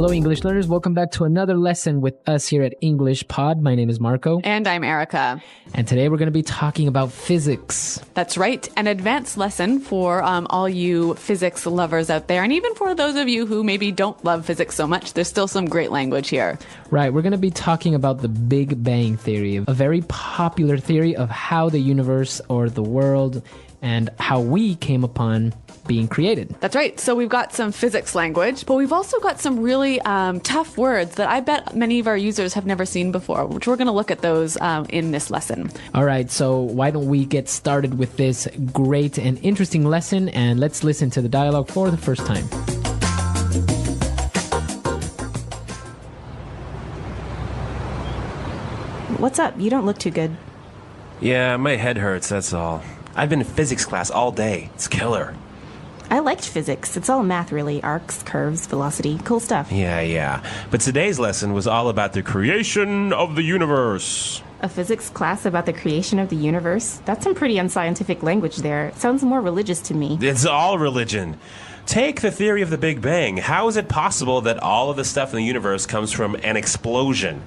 Hello, English learners. Welcome back to another lesson with us here at English Pod. My name is Marco. And I'm Erica. And today we're going to be talking about physics. That's right. An advanced lesson for all you physics lovers out there. And even for those of you who maybe don't love physics so much, there's still some great language here. Right. We're going to be talking about the Big Bang Theory, a very popular theory of how the universe or the world and how we came upon being created. That's right. So we've got some physics language, but we've also got some really tough words that I bet many of our users have never seen before, which we're going to look at those in this lesson. All right. So why don't we get started with this great and interesting lesson, and let's listen to the dialogue for the first time. What's up? You don't look too good. Yeah, my head hurts, that's all. I've been in physics class all day. It's killer. I liked physics. It's all math, really. Arcs, curves, velocity. Cool stuff. Yeah. But today's lesson was all about the creation of the universe. A physics class about the creation of the universe? That's some pretty unscientific language there. It sounds more religious to me. It's all religion. Take the theory of the Big Bang. How is it possible that all of the stuff in the universe comes from an explosion?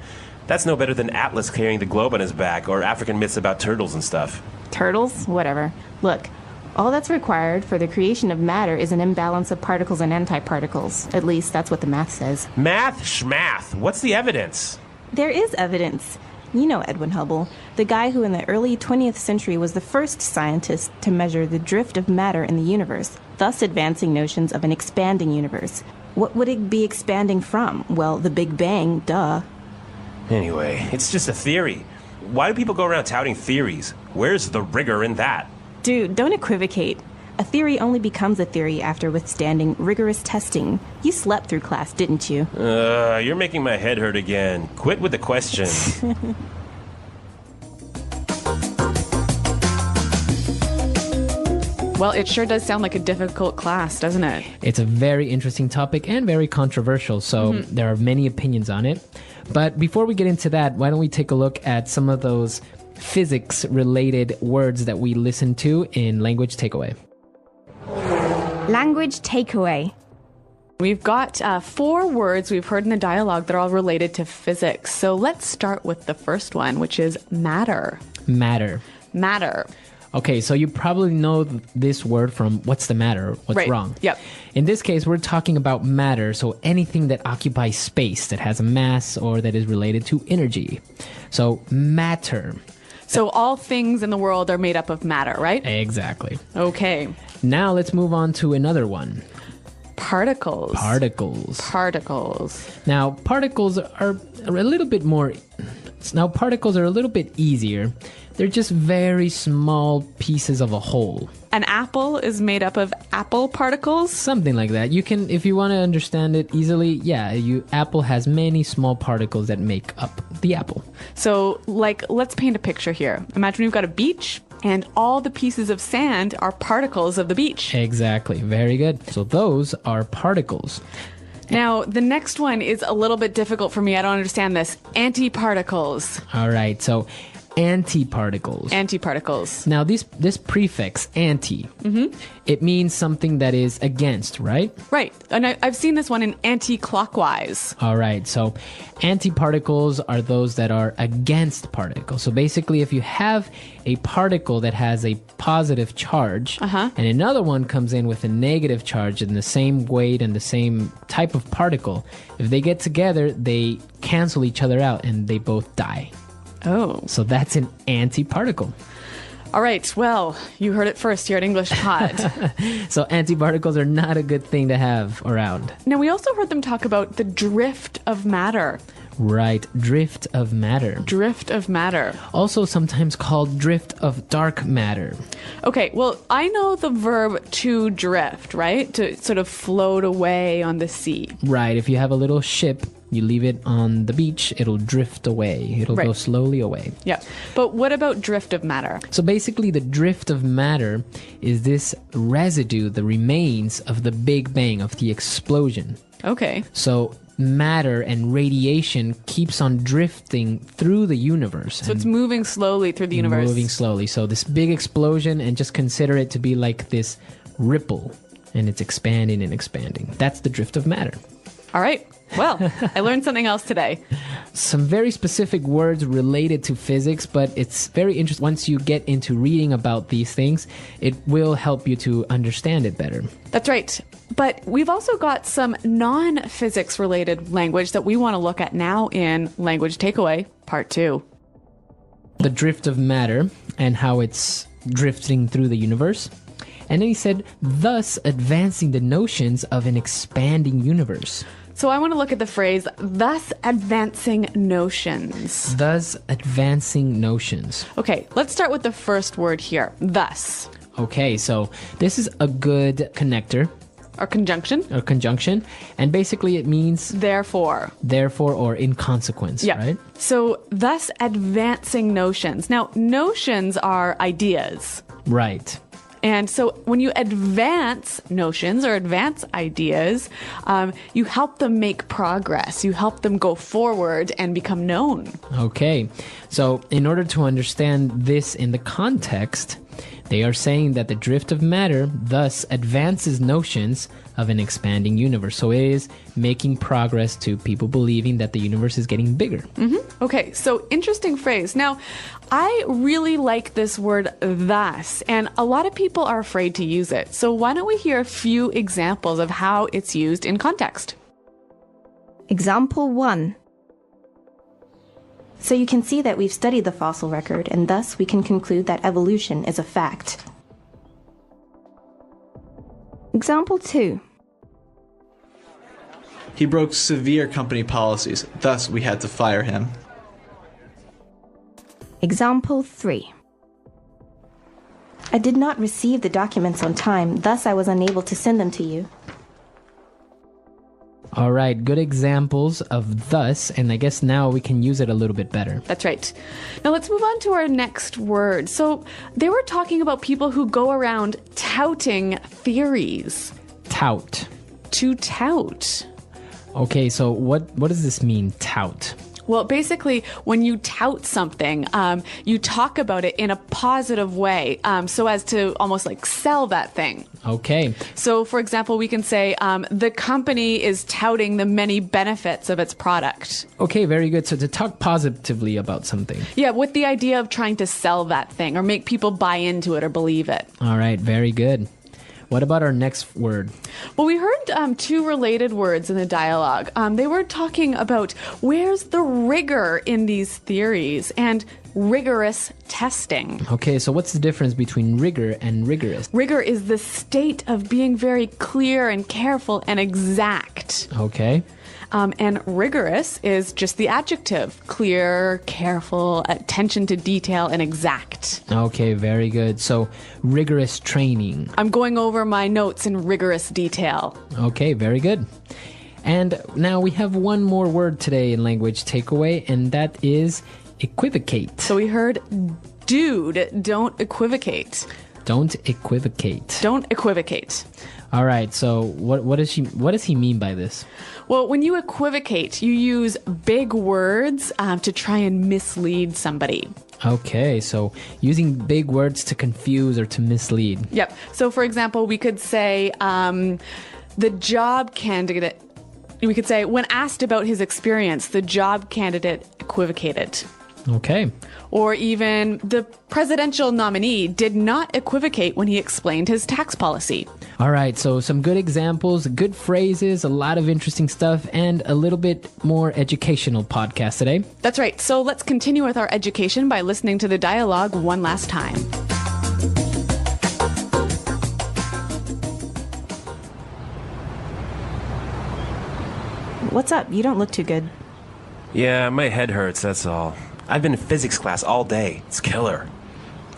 That's no better than Atlas carrying the globe on his back, or African myths about turtles and stuff. Turtles? Whatever. Look, all that's required for the creation of matter is an imbalance of particles and antiparticles. At least that's what the math says. Math schmath. What's the evidence? There is evidence. You know Edwin Hubble, the guy who in the early 20th century was the first scientist to measure the drift of matter in the universe, thus advancing notions of an expanding universe. What would it be expanding from? Well, the Big Bang, duh. Anyway, it's just a theory. Why do people go around touting theories? Where's the rigor in that? Dude, don't equivocate. A theory only becomes a theory after withstanding rigorous testing. You slept through class, didn't you? You're making my head hurt again. Quit with the question. Well, it sure does sound like a difficult class, doesn't it? It's a very interesting topic and very controversial, so there are many opinions on it. But before we get into that, why don't we take a look at some of those physics-related words that we listen to in Language Takeaway. Language takeaway. We've got 4 words we've heard in the dialogue that are all related to physics. So let's start with the first one, which is matter. Matter. Matter. Okay, so you probably know this word from What's the Matter? What's Right. wrong? Yep. In this case, we're talking about matter, so anything that occupies space, that has a mass, or that is related to energy. So matter. So all things in the world are made up of matter, right? Exactly. Okay. Now let's move on to another one. Particles. Particles. Particles. Now, particles are a little bit more... Now, particles are a little bit easier. They're just very small pieces of a whole. An apple is made up of apple particles? Something like that. You can, if you want to understand it easily, apple has many small particles that make up the apple. So, let's paint a picture here. Imagine we've got a beach, and all the pieces of sand are particles of the beach. Exactly. Very good. So those are particles. Now, the next one is a little bit difficult for me. I don't understand this. Antiparticles. All right. So antiparticles. Antiparticles. Now, this prefix, anti, it means something that is against, right? Right. And I've seen this one in anti-clockwise. All right. So antiparticles are those that are against particles. So basically, if you have a particle that has a positive charge and another one comes in with a negative charge in the same weight and the same type of particle, if they get together, they cancel each other out and they both die. Oh. So that's an antiparticle. All right. Well, you heard it first here at English Pod. So antiparticles are not a good thing to have around. Now, we also heard them talk about the drift of matter. Right. Drift of matter. Drift of matter. Also sometimes called drift of dark matter. Okay. Well, I know the verb to drift, right? To sort of float away on the sea. Right. If you have a little ship, you leave it on the beach, it'll drift away. It'll go slowly away. Yeah. But what about drift of matter? So basically the drift of matter is this residue, the remains of the Big Bang, of the explosion. Okay. So matter and radiation keeps on drifting through the universe. So it's moving slowly through the universe. Moving slowly. So this big explosion, and just consider it to be like this ripple, and it's expanding and expanding. That's the drift of matter. All right. Well, I learned something else today. Some very specific words related to physics, but it's very interesting. Once you get into reading about these things, it will help you to understand it better. That's right. But we've also got some non-physics related language that we want to look at now in Language Takeaway Part 2. The drift of matter and how it's drifting through the universe. And then he said, thus advancing the notions of an expanding universe. So I want to look at the phrase, thus advancing notions. Thus advancing notions. Okay, let's start with the first word here, thus. Okay, so this is a good connector. Or conjunction. And basically it means therefore, or in consequence, right? So thus advancing notions. Now, notions are ideas. Right. And so when you advance notions or advance ideas, you help them make progress. You help them go forward and become known. Okay. So in order to understand this in the context, they are saying that the drift of matter thus advances notions of an expanding universe. So it is making progress to people believing that the universe is getting bigger. Mm-hmm. Okay, so interesting phrase. Now, I really like this word thus, and a lot of people are afraid to use it. So why don't we hear a few examples of how it's used in context? Example 1. So you can see that we've studied the fossil record, and thus we can conclude that evolution is a fact. Example 2. He broke severe company policies, thus we had to fire him. Example 3. I did not receive the documents on time, thus I was unable to send them to you. All right, good examples of thus, and I guess now we can use it a little bit better. That's right. Now let's move on to our next word. So they were talking about people who go around touting theories. Tout. To tout. Okay, so what does this mean, tout? Well, basically, when you tout something, you talk about it in a positive way, so as to almost like sell that thing. Okay. So, for example, we can say, the company is touting the many benefits of its product. Okay, very good. So to talk positively about something. Yeah, with the idea of trying to sell that thing or make people buy into it or believe it. All right, very good. What about our next word? Well, we heard two related words in the dialogue. They were talking about where's the rigor in these theories and rigorous testing. Okay, so what's the difference between rigor and rigorous? Rigor is the state of being very clear and careful and exact. Okay. And rigorous is just the adjective. Clear, careful, attention to detail, and exact. Okay, very good. So, rigorous training. I'm going over my notes in rigorous detail. Okay, very good. And now we have one more word today in Language Takeaway, and that is equivocate. So we heard, dude, don't equivocate. Don't equivocate. Don't equivocate. All right, so what does he mean by this? Well, when you equivocate, you use big words to try and mislead somebody. Okay, so using big words to confuse or to mislead. Yep. So, for example, we could say the job candidate, we could say, when asked about his experience, the job candidate equivocated. Okay. Or even the presidential nominee did not equivocate when he explained his tax policy. All right, so some good examples, good phrases, a lot of interesting stuff, and a little bit more educational podcast today. That's right. So let's continue with our education by listening to the dialogue one last time. What's up? You don't look too good. Yeah, my head hurts, that's all. I've been in physics class all day. It's killer.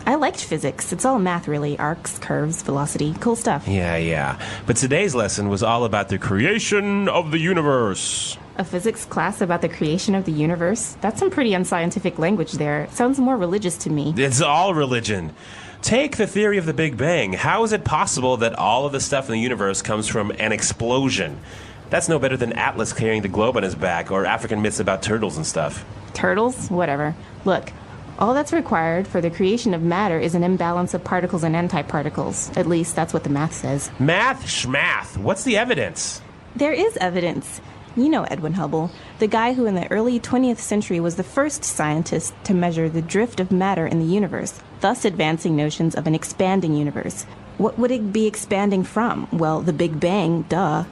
I liked physics. It's all math, really. Arcs, curves, velocity. Cool stuff. Yeah. But today's lesson was all about the creation of the universe. A physics class about the creation of the universe? That's some pretty unscientific language there. It sounds more religious to me. It's all religion. Take the theory of the Big Bang. How is it possible that all of the stuff in the universe comes from an explosion? That's no better than Atlas carrying the globe on his back or African myths about turtles and stuff. Turtles? Whatever. Look, all that's required for the creation of matter is an imbalance of particles and antiparticles. At least that's what the math says. Math? Schmath. What's the evidence? There is evidence. You know Edwin Hubble, the guy who in the early 20th century was the first scientist to measure the drift of matter in the universe, thus advancing notions of an expanding universe. What would it be expanding from? Well, the Big Bang, duh.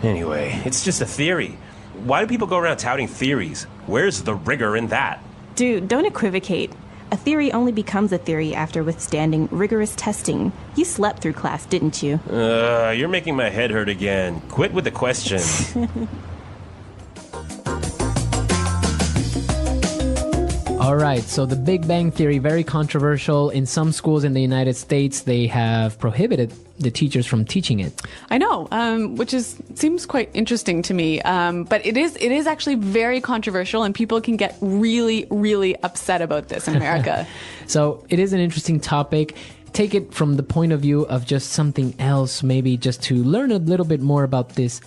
Anyway, it's just a theory. Why do people go around touting theories? Where's the rigor in that? Dude, don't equivocate. A theory only becomes a theory after withstanding rigorous testing. You slept through class, didn't you? You're making my head hurt again. Quit with the questions. All right, so the Big Bang Theory, very controversial. In some schools in the United States, they have prohibited the teachers from teaching it. I know, which seems quite interesting to me. But it is actually very controversial, and people can get really, really upset about this in America. So it is an interesting topic. Take it from the point of view of just something else, maybe just to learn a little bit more about this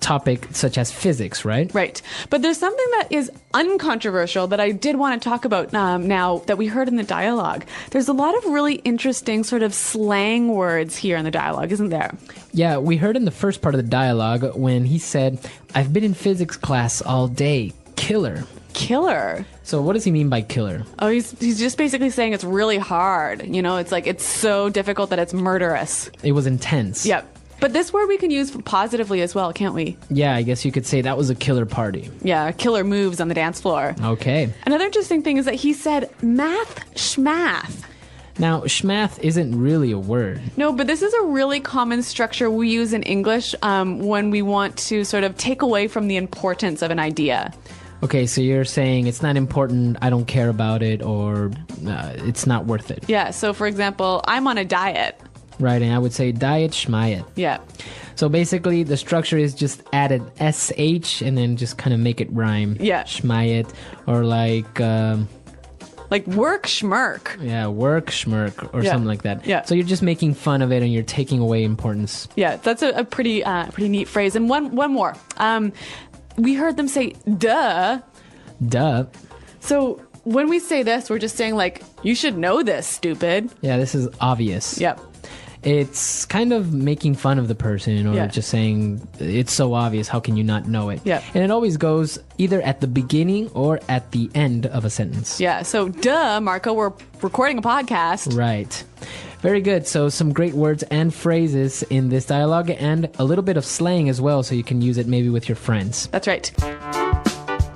topic, such as physics, right? Right. But there's something that is uncontroversial that I did want to talk about now that we heard in the dialogue. There's a lot of really interesting sort of slang words here in the dialogue, isn't there? Yeah, we heard in the first part of the dialogue when he said, "I've been in physics class all day. Killer." Killer. So what does he mean by killer? Oh, he's just basically saying it's really hard. You know, it's like it's so difficult that it's murderous. It was intense. Yep. But this word we can use positively as well, can't we? Yeah, I guess you could say that was a killer party. Yeah, killer moves on the dance floor. Okay. Another interesting thing is that he said math schmath. Now, schmath isn't really a word. No, but this is a really common structure we use in English when we want to sort of take away from the importance of an idea. Okay, so you're saying it's not important, I don't care about it, or it's not worth it. Yeah, so for example, I'm on a diet. Right, and I would say diet, schmiet. Yeah. So basically, the structure is just added sh and then just kind of make it rhyme. Yeah. Schmiet, or like work schmirk. Yeah, work schmirk, or something like that. Yeah. So you're just making fun of it and you're taking away importance. Yeah, that's a pretty neat phrase. And one more. We heard them say duh. Duh. So when we say this, we're just saying like, you should know this, stupid. Yeah, this is obvious. Yep. It's kind of making fun of the person or Yeah. just saying, it's so obvious, how can you not know it? Yeah. And it always goes either at the beginning or at the end of a sentence. Yeah, so duh, Marco, we're recording a podcast. Right. Very good. So some great words and phrases in this dialogue and a little bit of slang as well, so you can use it maybe with your friends. That's right.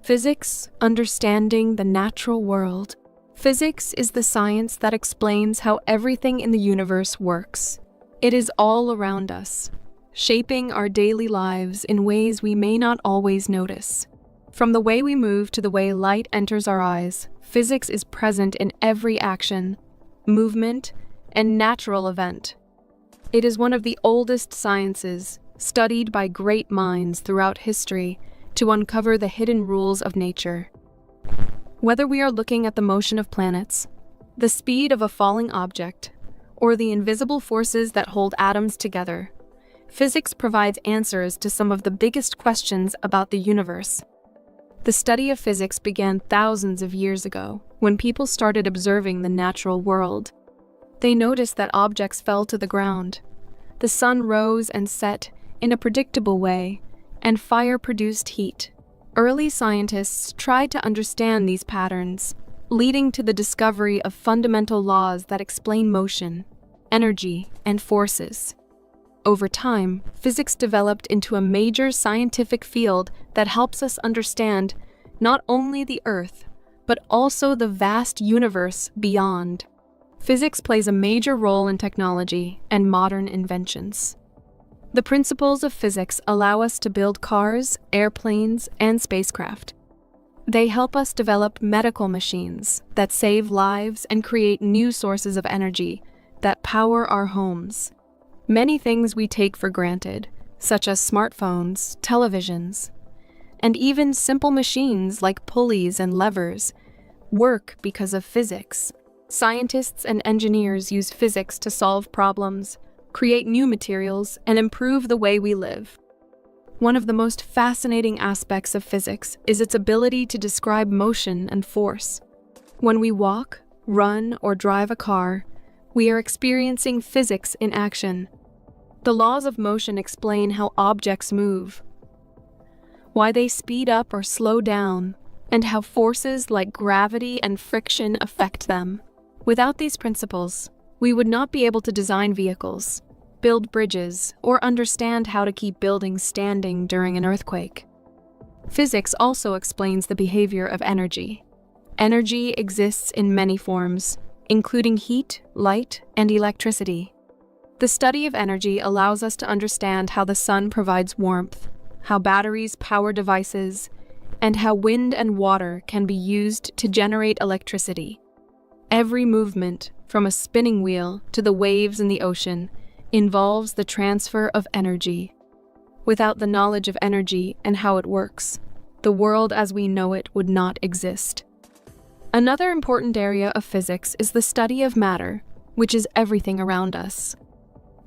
Physics, understanding the natural world. Physics is the science that explains how everything in the universe works. It is all around us, shaping our daily lives in ways we may not always notice. From the way we move to the way light enters our eyes, physics is present in every action, movement, and natural event. It is one of the oldest sciences, studied by great minds throughout history to uncover the hidden rules of nature. Whether we are looking at the motion of planets, the speed of a falling object, or the invisible forces that hold atoms together, physics provides answers to some of the biggest questions about the universe. The study of physics began thousands of years ago, when people started observing the natural world. They noticed that objects fell to the ground. The sun rose and set in a predictable way, and fire produced heat. Early scientists tried to understand these patterns, leading to the discovery of fundamental laws that explain motion, energy, and forces. Over time, physics developed into a major scientific field that helps us understand not only the Earth, but also the vast universe beyond. Physics plays a major role in technology and modern inventions. The principles of physics allow us to build cars, airplanes, and spacecraft. They help us develop medical machines that save lives and create new sources of energy that power our homes. Many things we take for granted, such as smartphones, televisions, and even simple machines like pulleys and levers, work because of physics. Scientists and engineers use physics to solve problems, create new materials, and improve the way we live. One of the most fascinating aspects of physics is its ability to describe motion and force. When we walk, run, or drive a car, we are experiencing physics in action. The laws of motion explain how objects move. why they speed up or slow down, and how forces like gravity and friction affect them. Without these principles, we would not be able to design vehicles, build bridges, or understand how to keep buildings standing during an earthquake. Physics also explains the behavior of energy. Energy exists in many forms, including heat, light, and electricity. The study of energy allows us to understand how the sun provides warmth, how batteries power devices, and how wind and water can be used to generate electricity. Every movement, from a spinning wheel to the waves in the ocean, involves the transfer of energy. Without the knowledge of energy and how it works, the world as we know it would not exist. Another important area of physics is the study of matter, which is everything around us.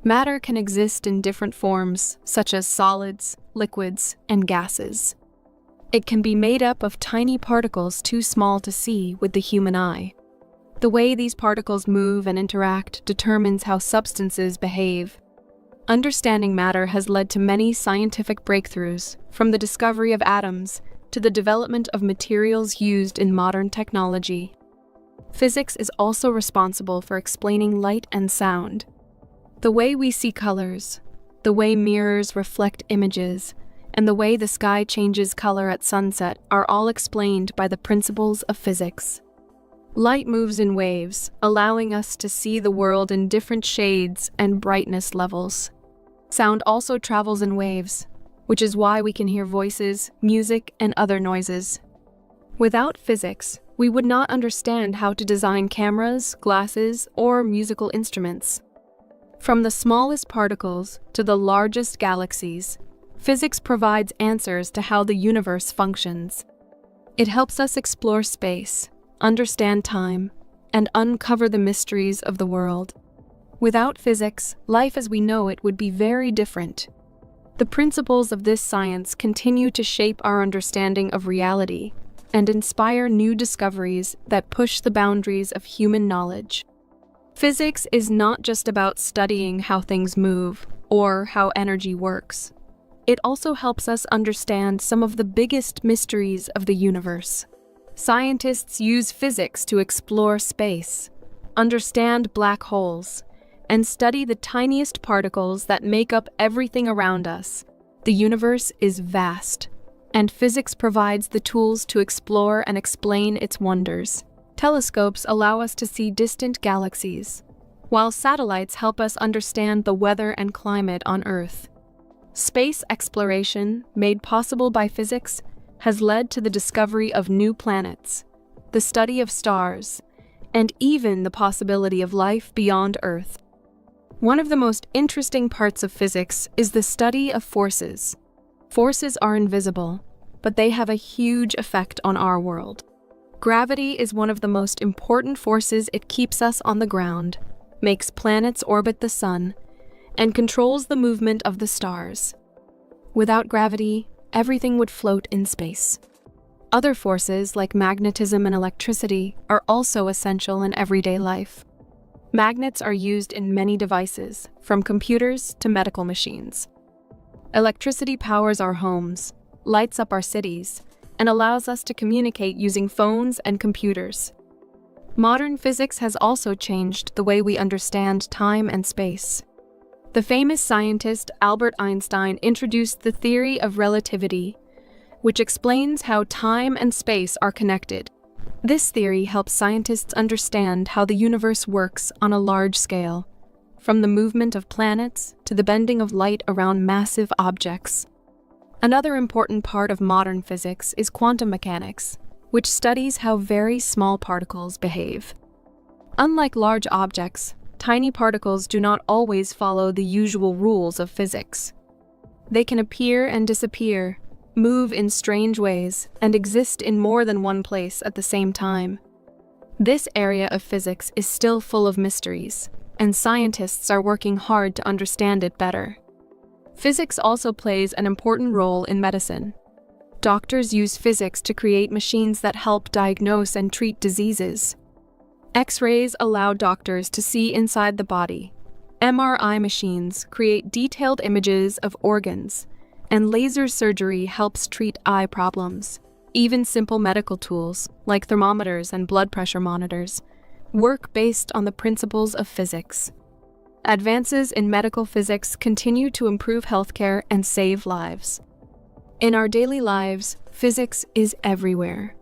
Matter can exist in different forms, such as solids, liquids, and gases. It can be made up of tiny particles too small to see with the human eye. The way these particles move and interact determines how substances behave. Understanding matter has led to many scientific breakthroughs, from the discovery of atoms to the development of materials used in modern technology. Physics is also responsible for explaining light and sound. The way we see colors, the way mirrors reflect images, and the way the sky changes color at sunset are all explained by the principles of physics. Light moves in waves, allowing us to see the world in different shades and brightness levels. Sound also travels in waves, which is why we can hear voices, music, and other noises. Without physics, we would not understand how to design cameras, glasses, or musical instruments. From the smallest particles to the largest galaxies, physics provides answers to how the universe functions. It helps us explore space, understand time, and uncover the mysteries of the world. Without physics, life as we know it would be very different. The principles of this science continue to shape our understanding of reality and inspire new discoveries that push the boundaries of human knowledge. Physics is not just about studying how things move or how energy works. It also helps us understand some of the biggest mysteries of the universe. Scientists use physics to explore space, understand black holes, and study the tiniest particles that make up everything around us. The universe is vast, and physics provides the tools to explore and explain its wonders. Telescopes allow us to see distant galaxies, while satellites help us understand the weather and climate on Earth. Space exploration, made possible by physics, has led to the discovery of new planets, the study of stars, and even the possibility of life beyond Earth. One of the most interesting parts of physics is the study of forces. Forces are invisible, but they have a huge effect on our world. Gravity is one of the most important forces. It keeps us on the ground, makes planets orbit the sun, and controls the movement of the stars. Without gravity, everything would float in space. Other forces, like magnetism and electricity, are also essential in everyday life. Magnets are used in many devices, from computers to medical machines. Electricity powers our homes, lights up our cities, and allows us to communicate using phones and computers. Modern physics has also changed the way we understand time and space. The famous scientist Albert Einstein introduced the theory of relativity, which explains how time and space are connected. This theory helps scientists understand how the universe works on a large scale, from the movement of planets to the bending of light around massive objects. Another important part of modern physics is quantum mechanics, which studies how very small particles behave. Unlike large objects, tiny particles do not always follow the usual rules of physics. They can appear and disappear, move in strange ways, and exist in more than one place at the same time. This area of physics is still full of mysteries, and scientists are working hard to understand it better. Physics also plays an important role in medicine. Doctors use physics to create machines that help diagnose and treat diseases. X-rays allow doctors to see inside the body. MRI machines create detailed images of organs, and laser surgery helps treat eye problems. Even simple medical tools, like thermometers and blood pressure monitors, work based on the principles of physics. Advances in medical physics continue to improve healthcare and save lives. In our daily lives, physics is everywhere.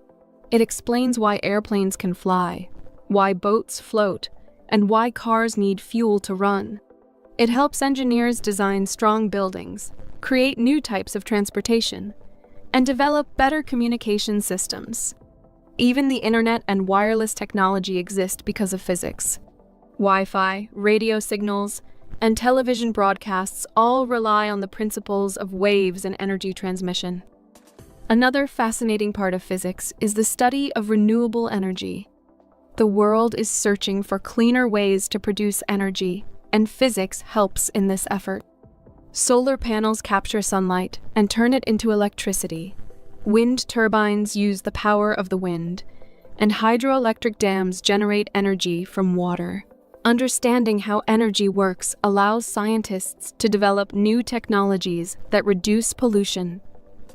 It explains why airplanes can fly, why boats float, and why cars need fuel to run. It helps engineers design strong buildings, create new types of transportation, and develop better communication systems. Even the internet and wireless technology exist because of physics. Wi-Fi, radio signals, and television broadcasts all rely on the principles of waves and energy transmission. Another fascinating part of physics is the study of renewable energy. The world is searching for cleaner ways to produce energy, and physics helps in this effort. Solar panels capture sunlight and turn it into electricity. Wind turbines use the power of the wind, and hydroelectric dams generate energy from water. Understanding how energy works allows scientists to develop new technologies that reduce pollution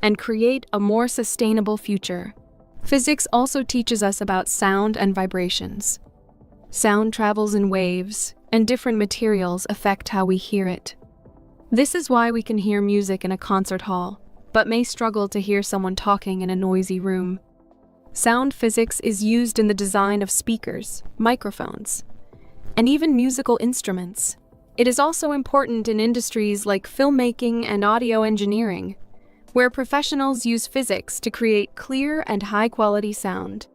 and create a more sustainable future. Physics also teaches us about sound and vibrations. Sound travels in waves, and different materials affect how we hear it. This is why we can hear music in a concert hall, but may struggle to hear someone talking in a noisy room. Sound physics is used in the design of speakers, microphones, and even musical instruments. It is also important in industries like filmmaking and audio engineering, where professionals use physics to create clear and high-quality sound.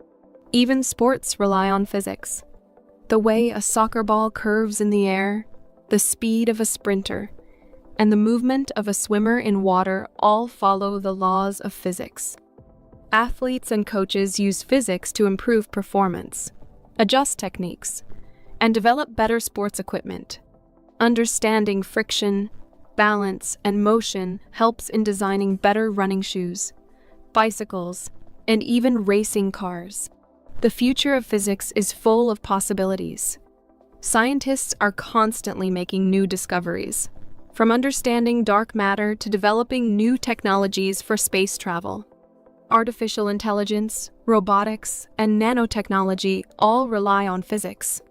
Even sports rely on physics. The way a soccer ball curves in the air, the speed of a sprinter, and the movement of a swimmer in water all follow the laws of physics. Athletes and coaches use physics to improve performance, adjust techniques, and develop better sports equipment. Understanding friction, balance, and motion helps in designing better running shoes, bicycles, and even racing cars. The future of physics is full of possibilities. Scientists are constantly making new discoveries, from understanding dark matter to developing new technologies for space travel. Artificial intelligence, robotics, and nanotechnology all rely on physics.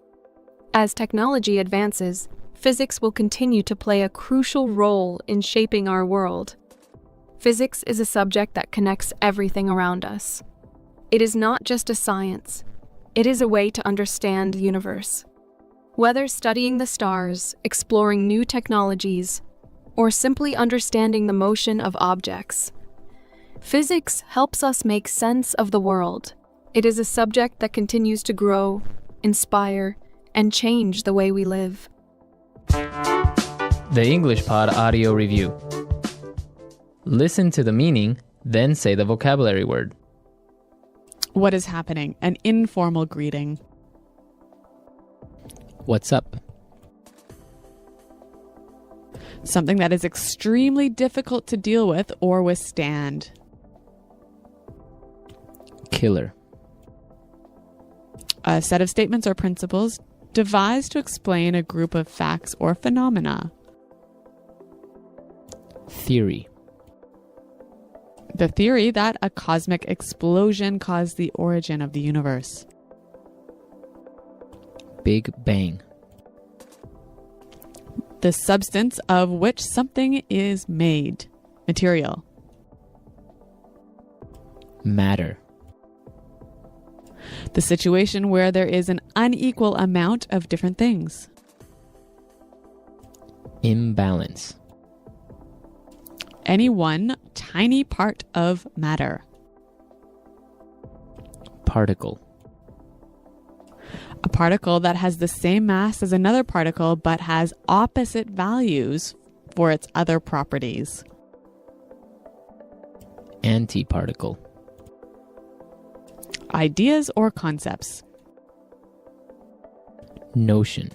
As technology advances, physics will continue to play a crucial role in shaping our world. Physics is a subject that connects everything around us. It is not just a science, it is a way to understand the universe. Whether studying the stars, exploring new technologies, or simply understanding the motion of objects, physics helps us make sense of the world. It is a subject that continues to grow, inspire, and change the way we live. The English Pod Audio Review. Listen to the meaning, then say the vocabulary word. What is happening? An informal greeting. What's up? Something that is extremely difficult to deal with or withstand. Killer. A set of statements or principles devised to explain a group of facts or phenomena. Theory. The theory that a cosmic explosion caused the origin of the universe. Big Bang. The substance of which something is made. Material. Matter. The situation where there is an unequal amount of different things. Imbalance. Any one tiny part of matter. Particle. A particle that has the same mass as another particle but has opposite values for its other properties. Antiparticle. Ideas or concepts. Notion.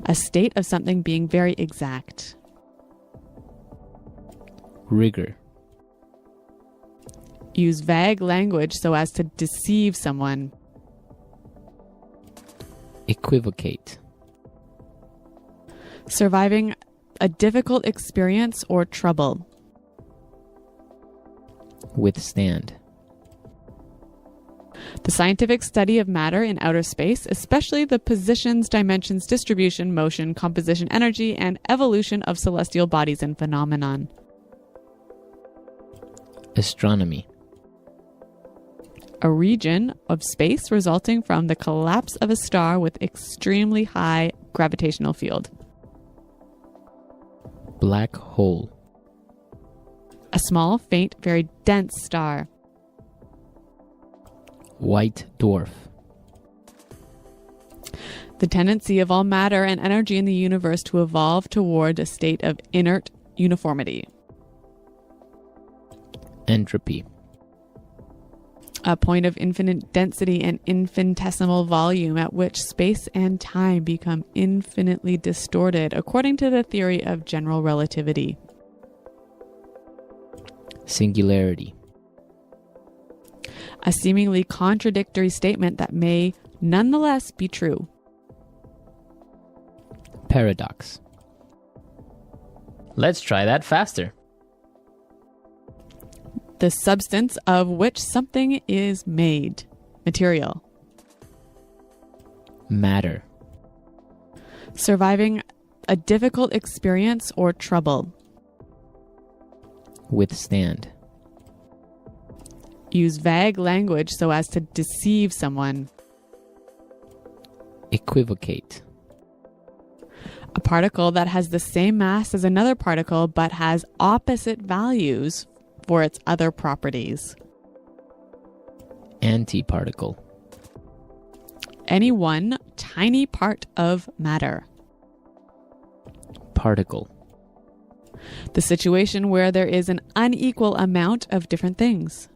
A state of something being very exact. Rigor. Use vague language so as to deceive someone. Equivocate. Surviving a difficult experience or trouble. Withstand. The scientific study of matter in outer space, especially the positions, dimensions, distribution, motion, composition, energy, and evolution of celestial bodies and phenomenon. Astronomy. A region of space resulting from the collapse of a star with extremely high gravitational field. Black hole. A small, faint, very dense star. White dwarf. The tendency of all matter and energy in the universe to evolve toward a state of inert uniformity. Entropy. A point of infinite density and infinitesimal volume at which space and time become infinitely distorted, according to the theory of general relativity. Singularity. A seemingly contradictory statement that may nonetheless be true. Paradox. Let's try that faster. The substance of which something is made. Material. Matter. Surviving a difficult experience or trouble. Withstand. Use vague language so as to deceive someone. Equivocate. A particle that has the same mass as another particle but has opposite values for its other properties. Antiparticle. Any one tiny part of matter. Particle. The situation where there is an unequal amount of different things.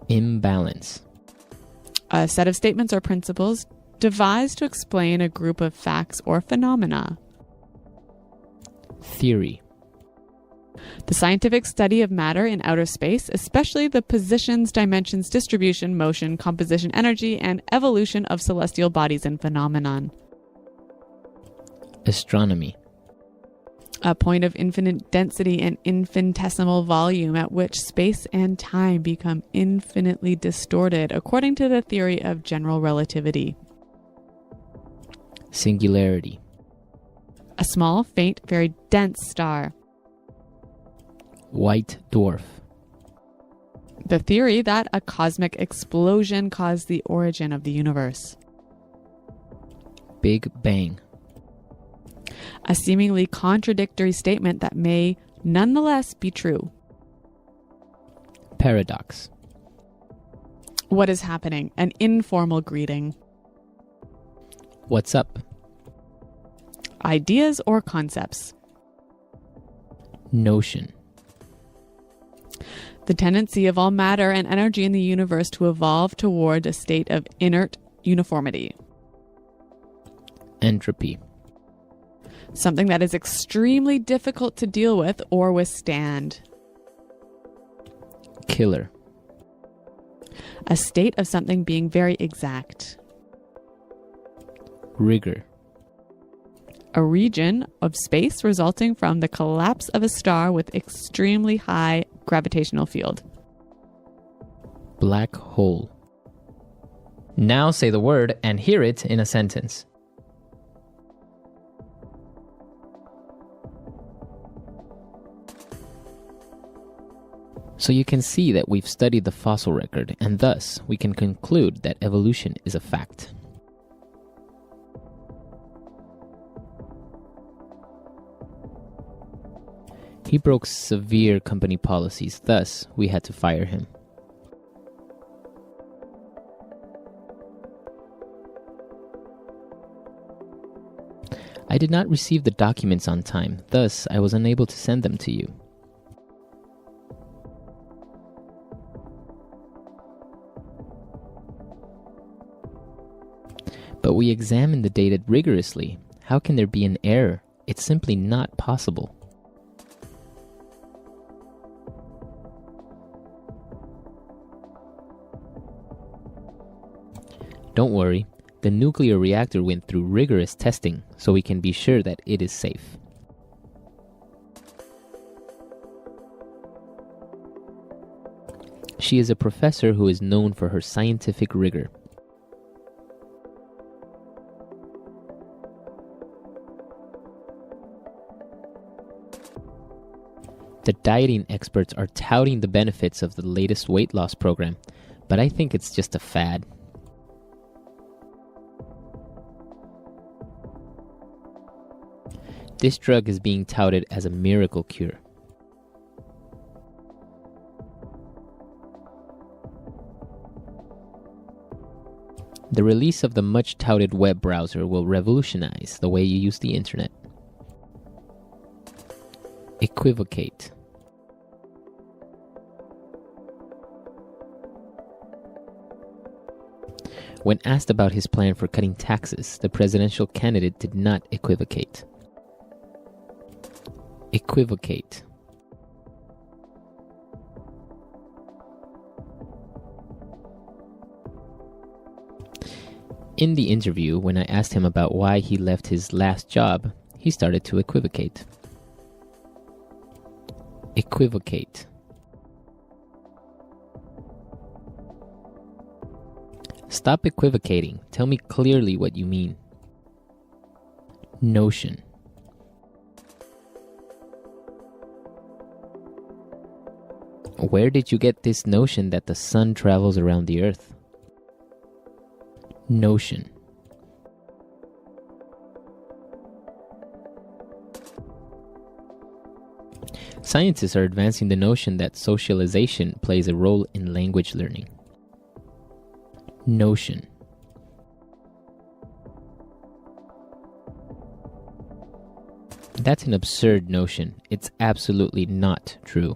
Imbalance. A set of statements or principles devised to explain a group of facts or phenomena. Theory. The scientific study of matter in outer space, especially the positions, dimensions, distribution, motion, composition, energy, and evolution of celestial bodies and phenomenon. Astronomy. A point of infinite density and infinitesimal volume at which space and time become infinitely distorted, according to the theory of general relativity. Singularity. A small, faint, very dense star. White dwarf. The theory that a cosmic explosion caused the origin of the universe. Big Bang. A seemingly contradictory statement that may nonetheless be true. Paradox. What is happening? An informal greeting. What's up? Ideas or concepts. Notion. The tendency of all matter and energy in the universe to evolve toward a state of inert uniformity. Entropy. Something that is extremely difficult to deal with or withstand. Killer. A state of something being very exact. Rigor. A region of space resulting from the collapse of a star with extremely high gravitational field. Black hole. Now say the word and hear it in a sentence. So you can see that we've studied the fossil record, and thus we can conclude that evolution is a fact. He broke severe company policies, thus we had to fire him. I did not receive the documents on time, thus I was unable to send them to you. But we examined the data rigorously. How can there be an error? It's simply not possible. Don't worry, the nuclear reactor went through rigorous testing, so we can be sure that it is safe. She is a professor who is known for her scientific rigor. The dieting experts are touting the benefits of the latest weight loss program, but I think it's just a fad. This drug is being touted as a miracle cure. The release of the much-touted web browser will revolutionize the way you use the internet. Equivocate. When asked about his plan for cutting taxes, the presidential candidate did not equivocate. Equivocate. In the interview, when I asked him about why he left his last job, he started to equivocate. Equivocate. Stop equivocating. Tell me clearly what you mean. Notion. Where did you get this notion that the sun travels around the earth? Notion. Scientists are advancing the notion that socialization plays a role in language learning. Notion. That's an absurd notion. It's absolutely not true.